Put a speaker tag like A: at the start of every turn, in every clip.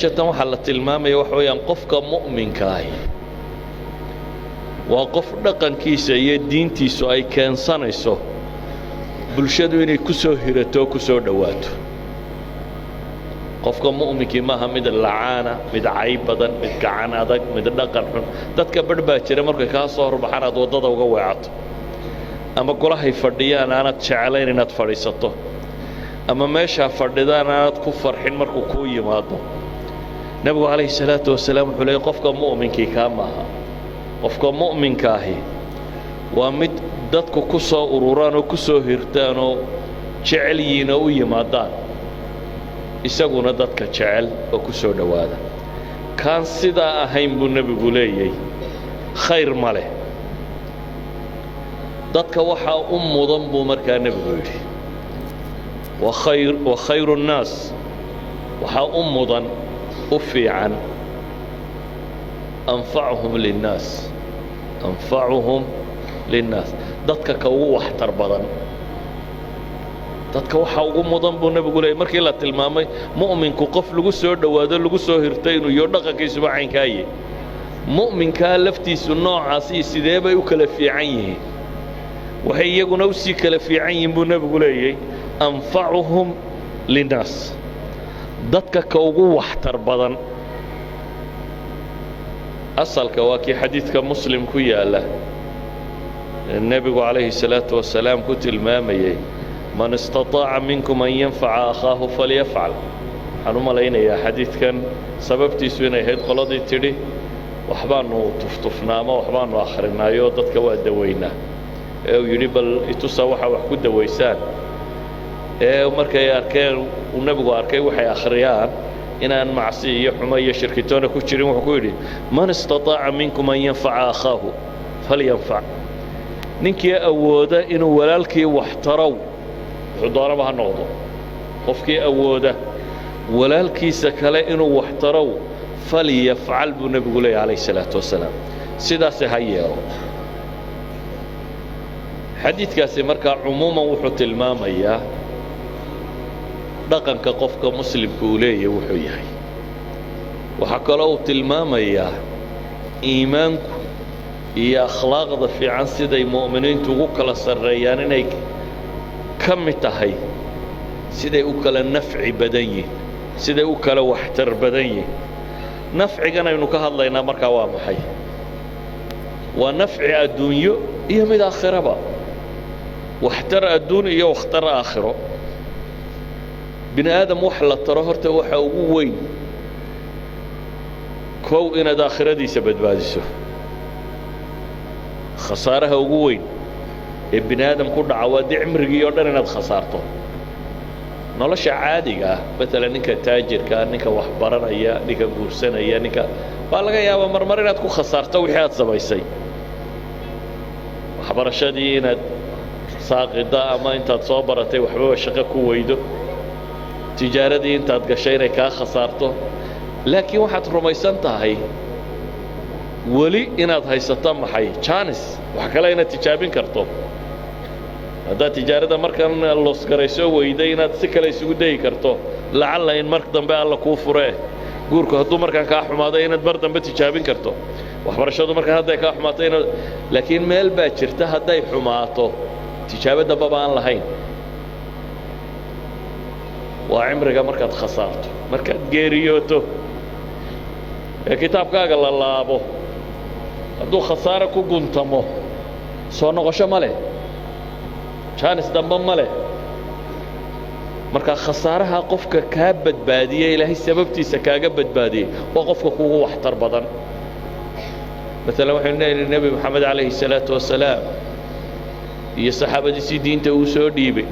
A: shatan waxa la tilmaamay wax weeyaan qofka mu'minka ah waa qof dhaqankiisa iyo diintiisu ay keensanayso bulshadu inay ku soo hirato ku soo dhawaato qofka mu'minkii maaha mid lacaana mid cayb badan mid gacan adag mid dhaqan xun dadka badbaa jira markay ka soo horbaxaan aad wadada uga weecato ama golahay fadhiyaan aanad jecelayn inaad fadhiisato ama meesha fadhidaan aanad ku farxin markuu ku yimaado nabigu calayhi salaatu wasalaam wuxuu leeyahay qofka mu'minkii ka maaha qofka mu'minka ahi waa mid dadku ku soo ururaan oo ku soo hirtaan oo jecel yihiin oo u yimaadaan isaguna dadka jecel oo ku soo dhawaada kaan sidaa ahayn buu nabigu leeyahay khayr ma leh dadka waxaa u mudan buu markaa nabigu yidhi wa khayru nnaas waxaa u mudan u fiican anfacuhum linnaas dadka ka ugu waxtar badan dadka waxa ugu mudan buu nabigu leeyahay markii la tilmaamay mu'minku qof lagu soo dhawaado lagu soo hirtay inuu iyo dhaqankiisuba caynkaaye mu'minkaa laftiisu noocaasi sidee bay u kala fiican yihiin waxay iyaguna u sii kala fiican yihiin buu nabigu leeyahay anfacuhum linnaas dadka ka ugu waxtar badan asalka waa kii xadiidka muslim ku yaala النبي عليه الصلاة والسلام كنت المامي من استطاع منكم أن ينفع أخاه فليفعل حنوما لين يا حديث كان سببتي سوينا هيد قلادي تري وحبانو طفطفنا ما وحبانو آخرنا يودت كوا دوينا أو يريب التصوح وحكو دويسان ومركا أركان ونبغى أركان وحي آخريان إن أن معصية حمية شركتون كوتشرين وحكولي من استطاع منكم أن ينفع أخاه فلينفع ninkii awooda inuu walaalkii wax tarow xudaaraba ha noqdo qofkii awooda walaalkiisa kale inuu wax tarow falyafcal buu nabigu leeyahay calayhi salaatu wasalaam sidaas ha yeelo xadiidkaasi markaa cumuuman wuxuu tilmaamayaa dhaqanka qofka muslimka uu leeyahay wuxuu yahay waxaa kaloo uu tilmaamayaa iimaanku iyo akhlaaqda fiican siday mu'miniintu ugu kala sarreeyaan inay ka mid tahay siday u kala nafci badan yihiin siday u kala waxtar badan yihiin nafcigan aynu ka hadlaynaa markaa waa maxay waa nafci adduunyo iyo mid aakhiraba waxtar adduun iyo waxtar aakhiro bini aadam wax la taro horta waxa ugu weyn kow inaad aakhiradiisa badbaadiso khasaaraha ugu weyn ee bini aadam ku dhaca waa dii cimrigii oo dhan inaad khasaarto nolosha caadiga ah matala ninka taajirka ninka wax baranaya ninka guursanaya ninka waa laga yaabaa marmar inaad ku khasaarto wixii aad samaysay waxbarashadii inaad saaqida ama intaad soo baratay waxbaba shaqo ku weydo tijaaradii intaad gashay inay kaa khasaarto laakiin waxaad rumaysan tahay weli inaad haysato maxay jaanis wax kale inaad tijaabin karto haddaad tijaarada markan loosgarayso weyday inaad si kale isugu dayi karto lacalla in mar dambe alla kuu furee guurku hadduu markaan kaa xumaado inaad mar dambe tijaabin karto waxbarashadu markaan hadday kaa xumaato inaad laakiin meel baa jirta hadday xumaato tijaabo dambaba aan lahayn waa cimriga markaad khasaarto markaad geeriyooto ee kitaabkaaga la laabo hadduu khasaare ku guntamo soo noqosho ma leh jaanis dambe ma leh marka khasaaraha qofka kaa badbaadiyey ilaahay sababtiisa kaaga badbaadiyey waa qofka kuugu waxtar badan مثلا waxaynu leeyahay nebi maxamed calayhi salaatu wasalaam iyo saxaabadiisii diinta uu soo dhiibay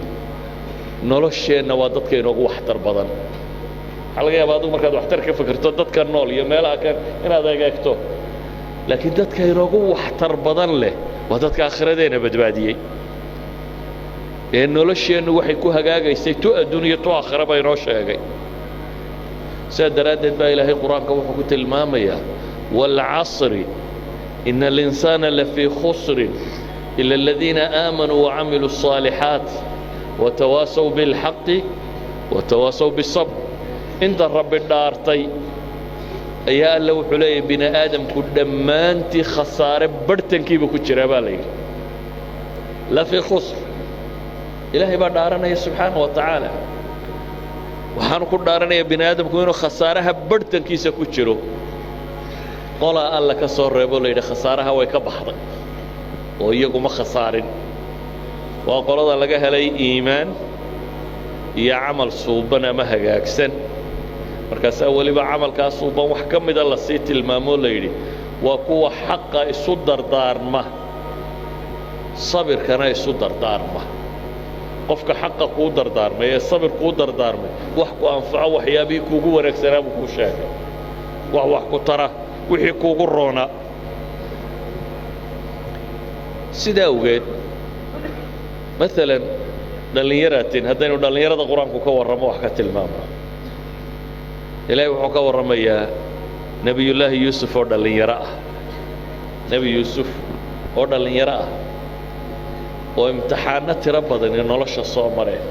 A: nolosheenna waa dadka inoogu waxtar badan waxaa laga yaabaa adigu markaad waxtar ka fikirto dadka nool iyo meelaha kan inaad egeegto laakiin dadka inoogu waxtar badan leh waa dadka aakhiradeenna badbaadiyey ee nolosheennu waxay ku hagaagaysay tu adduuniya tu aakhiraba inoo sheegay sidaa daraaddeed baa ilaahay qur-aanka wuxuu ku tilmaamayaa waalcasri ina alinsaana lafii khusrin ila aladiina aamanuu wacamiluu الصaalixaat watawaasaw biاlxaqi watawaasaw biالصabr inta rabbi dhaartay ayaa alla wuxuu leeyahay bini aadamku dhammaantii khasaare barhtankiiba ku jira baa la yidhi la fii khusr ilaahay baa dhaaranaya subxaana wa tacaala waxaanu ku dhaaranaya bini aadamku inuu khasaaraha barhtankiisa ku jiro qolaa alla ka soo reebo la yidhi khasaaraha way ka baxday oo iyaguma khasaarin waa qolada laga helay iimaan iyo camal suuban ama hagaagsan markaasaa weliba camalkaas suuban wax ka mida lasii tilmaamoo la yidhi waa kuwa xaqa isu dardaarma sabirkana isu dardaarma qofka xaqa kuu dardaarmay ee sabir kuu dardaarmay wax ku anfaco waxyaabihii kuugu wanaagsanaa buu kuu sheegay wax ku tara wixii kuugu roona sidaa awgeed maalan dhallinyaraatiin haddaynu dhallinyarada qur-aanku ka warramo wax ka tilmaama ilaahay wuxuu ka warramayaa nebiyullaahi yuusuf oo dhallinyaro ah nebi yuusuf oo dhallinyaro ah oo imtixaano tiro badani nolosha soo mareen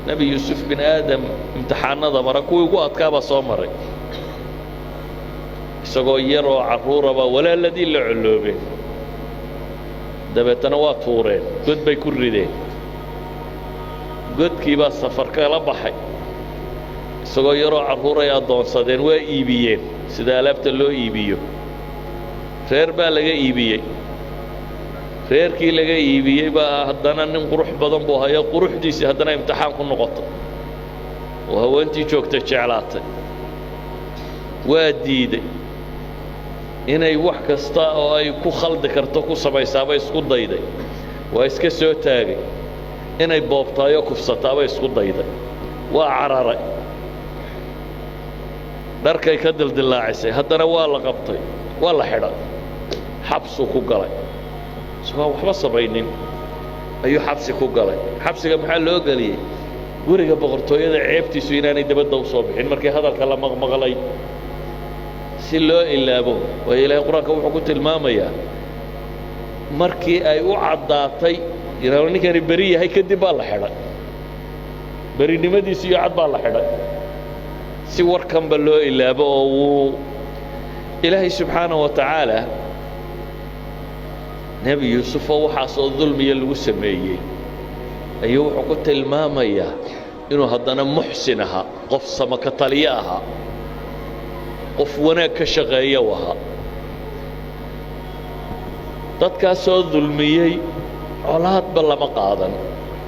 A: nebi yuusuf bin aadam imtixaanada mara kuwii ugu adkaabaa soo maray isagoo yar oo carruuraba walaaladii la colloobeen dabeetana waa tuureen god bay ku rideen godkii baa safar kala baxay isagoo yaroo carruuray addoonsadeen waa iibiyeen sida alaabta loo iibiyo reer baa laga iibiyey reerkii laga iibiyey baa haddana nin qurux badan buu hayo quruxdiisii haddana imtixaan ku noqotay oo haweentii joogtay jeclaatay waa diiday inay wax kasta oo ay ku khaldi karto ku samaysaabay isku dayday waa iska soo taagay inay boobtaayoo kufsataabay isku dayday waa cararay dharkay ka dildillaacisay haddana waa la qabtay waa la xidhay xabsuu ku galay isagoo waxba samaynin ayuu xabsi ku galay xabsiga maxaa loo geliyey guriga boqortooyada ceebtiisu inaanay dabadda u soo bixin markii hadalka la maqmaqlay si loo ilaabo waayo ilaahay qur-aanka wuxuu ku tilmaamayaa markii ay u caddaatay inaanu ninkani beri yahay kadib baa la xidhay berinimadiisi iyo cad baa la xidhay si warkanba loo ilaabo oo wuu ilaahay subxaanahu wa tacaala nebi yuusuf oo waxaasoo dulmiya lagu sameeyey ayuu wuxuu ku tilmaamayaa inuu haddana muxsin ahaa qof samaka taliye ahaa qof wanaag ka shaqeeya u ahaa dadkaasoo dulmiyey colaadba lama qaadan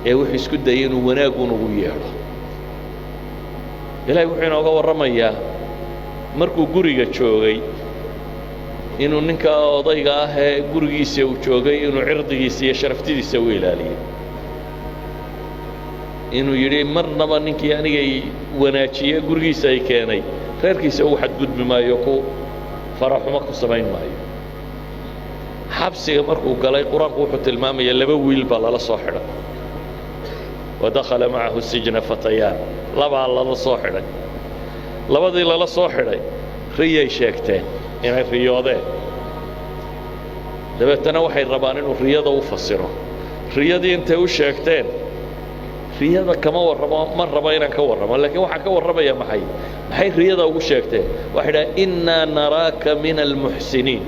A: ee wuxuu isku dayay inuu wanaagun ugu yeedho ilaahay wuxuu inooga warramayaa markuu guriga joogay inuu ninka odayga ah ee gurigiisa uu joogay inuu cirdigiisa iyo sharaftidiisa u ilaaliyey inuu yidhi marnaba ninkii anigay wanaajiye gurigiisa ay keenay reerkiisa ugu xadgudbi maayo ku faraxumo ku samayn maayo xabsiga markuu galay qur-aanku wuxuu tilmaamaya laba wiil baa lala soo xidhay wadakhala macahu sijna fatayaan labaa lala soo xidhay labadii lala soo xidhay riyay sheegteen inay riyoodeen dabeetana waxay rabaan inuu riyada u fasiro riyadii intay u sheegteen riyada kama warramo ma rabo inaan ka warramo laakiin waxaan ka warramaya maxay riyada ugu sheegteen waxay dhahay innaa naraaka min almuxsiniin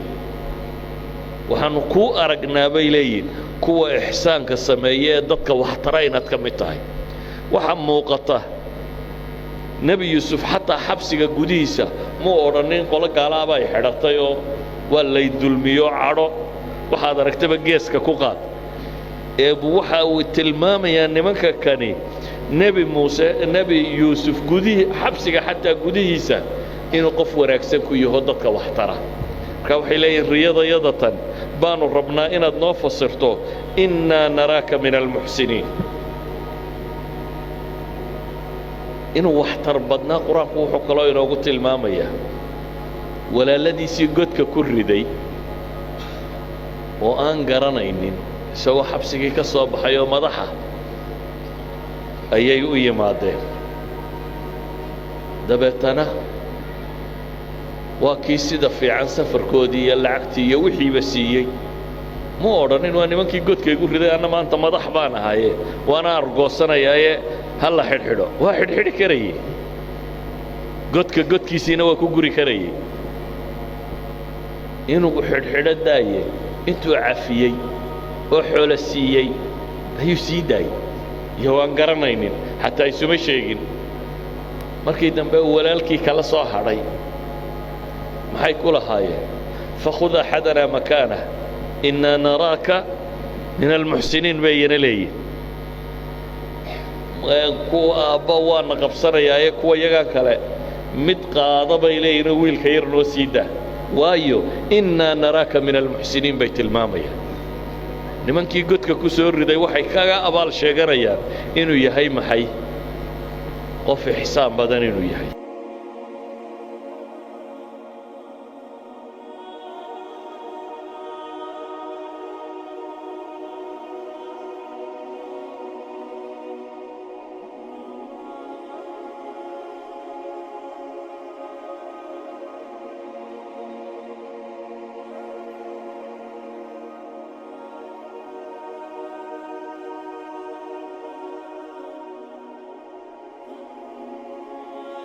A: waxaanu kuu aragnaa bay leeyihin kuwa ixsaanka sameeye ee dadka waxtara inaad ka mid tahay waxaa muuqata nebi yuusuf xataa xabsiga gudihiisa muu odhanin qolo gaalaaba ay xidhatay oo waa lay dulmiyo cadho waxaad aragtaba geeska ku qaad ee waxa uu tilmaamayaa nimanka kani nebi yuusuf xabsiga xataa gudihiisa inuu qof wanaagsan ku yaho dadka waxtara marka waxay leeyihin riyadayadatan baanu rabnaa inaad noo fasirto innaa naraaka min almuxsiniin inuu waxtar badnaa qur-aanku wuxuu kaloo inoogu tilmaamayaa walaaladiisii godka ku riday oo aan garanaynin isagoo xabsigii ka soo baxay oo madaxa ayay u yimaadeen dabeetana waa kii sida fiican safarkoodii iyo lacagtii iyo wixiiba siiyey mu odhanin waa nimankii godkaygu riday anna maanta madax baan ahaaye waana argoosanayaaye ha la xidhxidho waa xidhxidhi karayey godkiisiina waa ku guri karayay inuu xidhxidho daaye intuu cafiyey oo xoolo siiyey ayuu sii daayey iyo waan garanaynin xataa isuma sheegin markii dambe uu walaalkii kala soo hadhay maxay ku lahaayeen fakhud axadanaa makaanah innaa naraaka min almuxsiniin bayna leeyihin kuwa aabba waana qabsanayaaye kuwa yagan kale mid qaada bay leeyihin oo wiilka yar noo sii daa waayo innaa naraaka min almuxsiniin bay tilmaamayaan nimankii godka ku soo riday waxay kaga abaal sheeganayaan inuu yahay maxay qof ixsaan badan inuu yahay